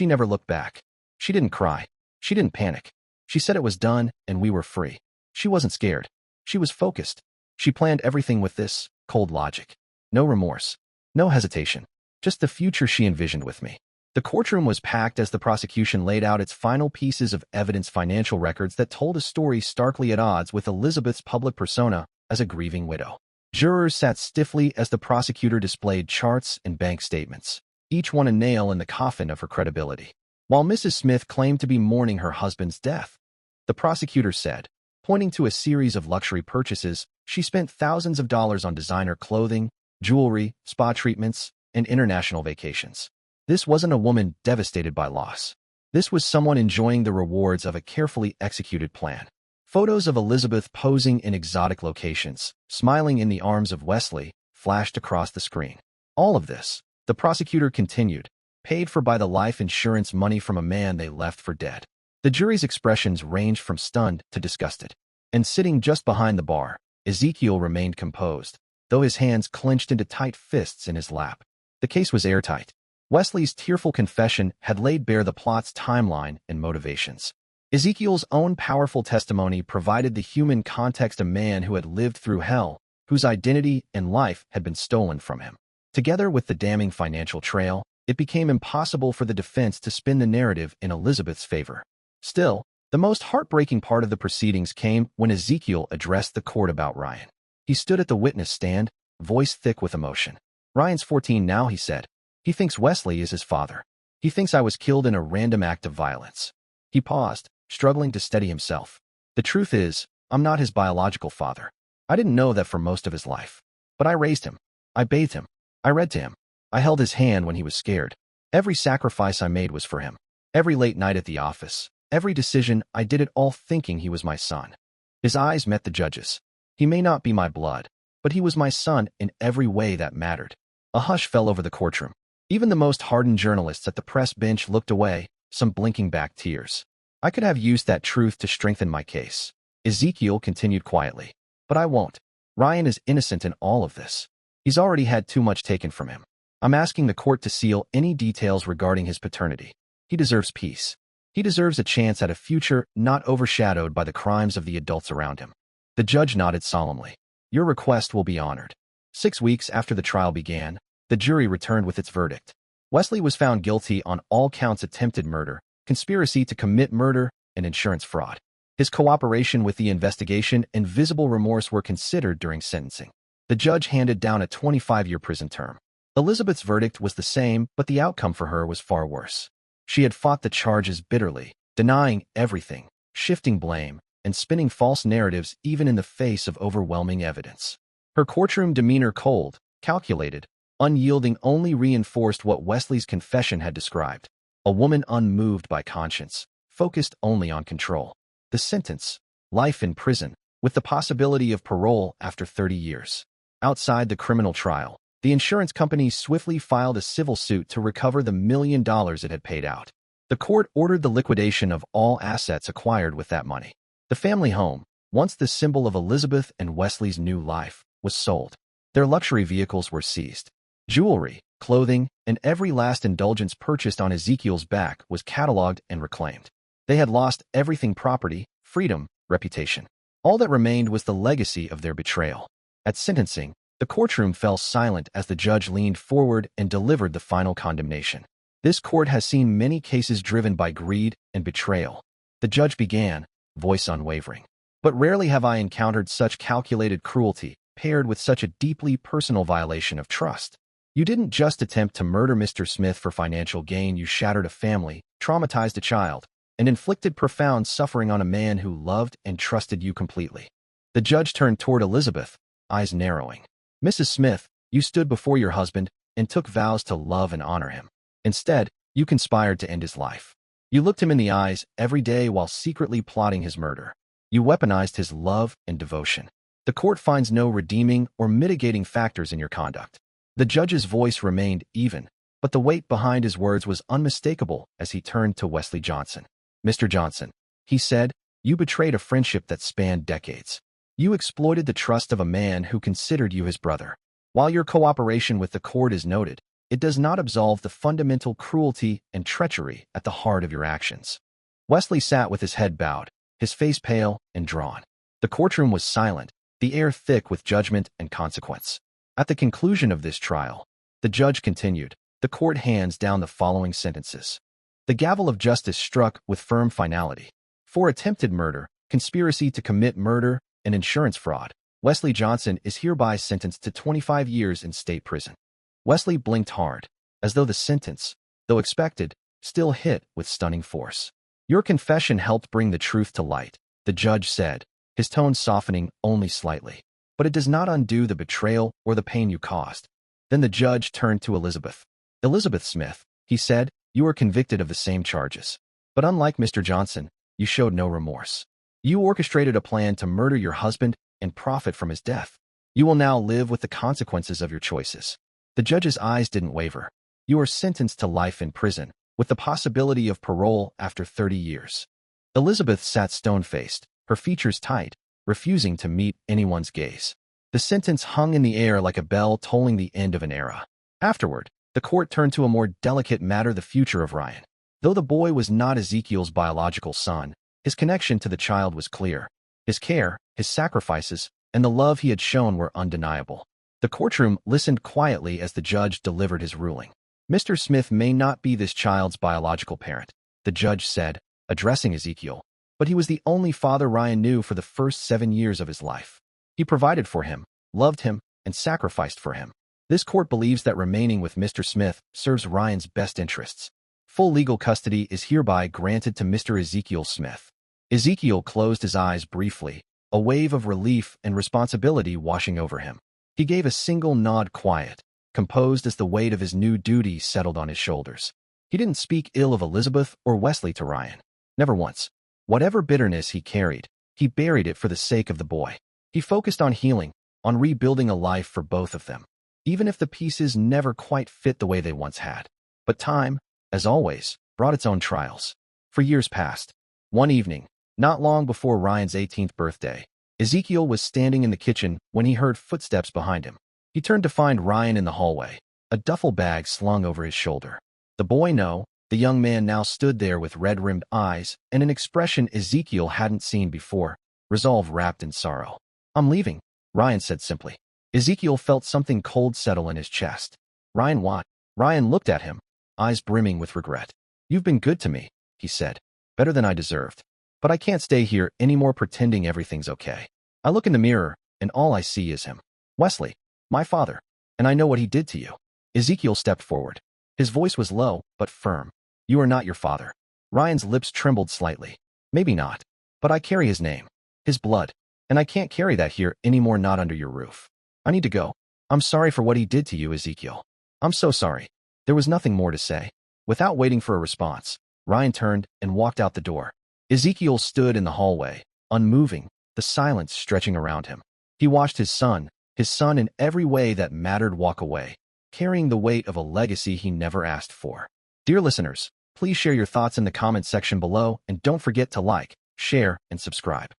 never looked back. She didn't cry. She didn't panic. She said it was done and we were free. She wasn't scared. She was focused. She planned everything with this cold logic. No remorse. No hesitation. Just the future she envisioned with me. The courtroom was packed as the prosecution laid out its final pieces of evidence, financial records that told a story starkly at odds with Elizabeth's public persona as a grieving widow. Jurors sat stiffly as the prosecutor displayed charts and bank statements, each one a nail in the coffin of her credibility. While Mrs. Smith claimed to be mourning her husband's death, the prosecutor said, pointing to a series of luxury purchases, she spent thousands of dollars on designer clothing, jewelry, spa treatments, and international vacations. This wasn't a woman devastated by loss. This was someone enjoying the rewards of a carefully executed plan. Photos of Elizabeth posing in exotic locations, smiling in the arms of Wesley, flashed across the screen. All of this, the prosecutor continued, paid for by the life insurance money from a man they left for dead. The jury's expressions ranged from stunned to disgusted. And sitting just behind the bar, Ezekiel remained composed, though his hands clenched into tight fists in his lap. The case was airtight. Wesley's tearful confession had laid bare the plot's timeline and motivations. Ezekiel's own powerful testimony provided the human context, a man who had lived through hell, whose identity and life had been stolen from him. Together with the damning financial trail, it became impossible for the defense to spin the narrative in Elizabeth's favor. Still, the most heartbreaking part of the proceedings came when Ezekiel addressed the court about Ryan. He stood at the witness stand, voice thick with emotion. Ryan's 14 now, he said. He thinks Wesley is his father. He thinks I was killed in a random act of violence. He paused, struggling to steady himself. The truth is, I'm not his biological father. I didn't know that for most of his life. But I raised him. I bathed him. I read to him. I held his hand when he was scared. Every sacrifice I made was for him. Every late night at the office. Every decision, I did it all thinking he was my son. His eyes met the judge's. He may not be my blood, but he was my son in every way that mattered. A hush fell over the courtroom. Even the most hardened journalists at the press bench looked away, some blinking back tears. I could have used that truth to strengthen my case. Ezekiel continued quietly. But I won't. Ryan is innocent in all of this. He's already had too much taken from him. I'm asking the court to seal any details regarding his paternity. He deserves peace. He deserves a chance at a future not overshadowed by the crimes of the adults around him. The judge nodded solemnly. Your request will be honored. 6 weeks after the trial began, the jury returned with its verdict. Wesley was found guilty on all counts: attempted murder, conspiracy to commit murder, and insurance fraud. His cooperation with the investigation and visible remorse were considered during sentencing. The judge handed down a 25-year prison term. Elizabeth's verdict was the same, but the outcome for her was far worse. She had fought the charges bitterly, denying everything, shifting blame, and spinning false narratives even in the face of overwhelming evidence. Her courtroom demeanor, cold, calculated, unyielding, only reinforced what Wesley's confession had described. A woman unmoved by conscience, focused only on control. The sentence, life in prison, with the possibility of parole after 30 years. Outside the criminal trial, the insurance company swiftly filed a civil suit to recover the $1 million it had paid out. The court ordered the liquidation of all assets acquired with that money. The family home, once the symbol of Elizabeth and Wesley's new life, was sold. Their luxury vehicles were seized. Jewelry, clothing, and every last indulgence purchased on Ezekiel's back was cataloged and reclaimed. They had lost everything: property, freedom, reputation. All that remained was the legacy of their betrayal. At sentencing, the courtroom fell silent as the judge leaned forward and delivered the final condemnation. This court has seen many cases driven by greed and betrayal. The judge began, voice unwavering. But rarely have I encountered such calculated cruelty, paired with such a deeply personal violation of trust. You didn't just attempt to murder Mr. Smith for financial gain. You shattered a family, traumatized a child, and inflicted profound suffering on a man who loved and trusted you completely. The judge turned toward Elizabeth, eyes narrowing. Mrs. Smith, you stood before your husband and took vows to love and honor him. Instead, you conspired to end his life. You looked him in the eyes every day while secretly plotting his murder. You weaponized his love and devotion. The court finds no redeeming or mitigating factors in your conduct. The judge's voice remained even, but the weight behind his words was unmistakable as he turned to Wesley Johnson. Mr. Johnson, he said, you betrayed a friendship that spanned decades. You exploited the trust of a man who considered you his brother. While your cooperation with the court is noted, it does not absolve the fundamental cruelty and treachery at the heart of your actions. Wesley sat with his head bowed, his face pale and drawn. The courtroom was silent, the air thick with judgment and consequence. At the conclusion of this trial, the judge continued, the court hands down the following sentences. The gavel of justice struck with firm finality. For attempted murder, conspiracy to commit murder, and insurance fraud, Wesley Johnson is hereby sentenced to 25 years in state prison. Wesley blinked hard, as though the sentence, though expected, still hit with stunning force. Your confession helped bring the truth to light, the judge said, his tone softening only slightly. But it does not undo the betrayal or the pain you caused. Then the judge turned to Elizabeth. Elizabeth Smith, he said, you were convicted of the same charges. But unlike Mr. Johnson, you showed no remorse. You orchestrated a plan to murder your husband and profit from his death. You will now live with the consequences of your choices. The judge's eyes didn't waver. You are sentenced to life in prison, with the possibility of parole after 30 years. Elizabeth sat stone-faced, her features tight, refusing to meet anyone's gaze. The sentence hung in the air like a bell tolling the end of an era. Afterward, the court turned to a more delicate matter: the future of Ryan. Though the boy was not Ezekiel's biological son, his connection to the child was clear. His care, his sacrifices, and the love he had shown were undeniable. The courtroom listened quietly as the judge delivered his ruling. Mr. Smith may not be this child's biological parent, the judge said, addressing Ezekiel, but he was the only father Ryan knew for the first 7 years of his life. He provided for him, loved him, and sacrificed for him. This court believes that remaining with Mr. Smith serves Ryan's best interests. Full legal custody is hereby granted to Mr. Ezekiel Smith. Ezekiel closed his eyes briefly, a wave of relief and responsibility washing over him. He gave a single nod, quiet, composed as the weight of his new duty settled on his shoulders. He didn't speak ill of Elizabeth or Wesley to Ryan. Never once. Whatever bitterness he carried, he buried it for the sake of the boy. He focused on healing, on rebuilding a life for both of them, even if the pieces never quite fit the way they once had. But time, as always, brought its own trials. For years passed. One evening, not long before Ryan's 18th birthday, Ezekiel was standing in the kitchen when he heard footsteps behind him. He turned to find Ryan in the hallway, a duffel bag slung over his shoulder. The boy, no, the young man now stood there with red-rimmed eyes and an expression Ezekiel hadn't seen before, resolve wrapped in sorrow. "I'm leaving," Ryan said simply. Ezekiel felt something cold settle in his chest. "Ryan, what?" Ryan looked at him, eyes brimming with regret. "You've been good to me," he said. "Better than I deserved. But I can't stay here anymore pretending everything's okay. I look in the mirror, and all I see is him. Wesley, my father. And I know what he did to you." Ezekiel stepped forward. His voice was low, but firm. "You are not your father." Ryan's lips trembled slightly. "Maybe not. But I carry his name, his blood. And I can't carry that here anymore, not under your roof. I need to go. I'm sorry for what he did to you, Ezekiel. I'm so sorry." There was nothing more to say. Without waiting for a response, Ryan turned and walked out the door. Ezekiel stood in the hallway, unmoving, the silence stretching around him. He watched his son in every way that mattered, walk away, carrying the weight of a legacy he never asked for. Dear listeners, please share your thoughts in the comments section below and don't forget to like, share, and subscribe.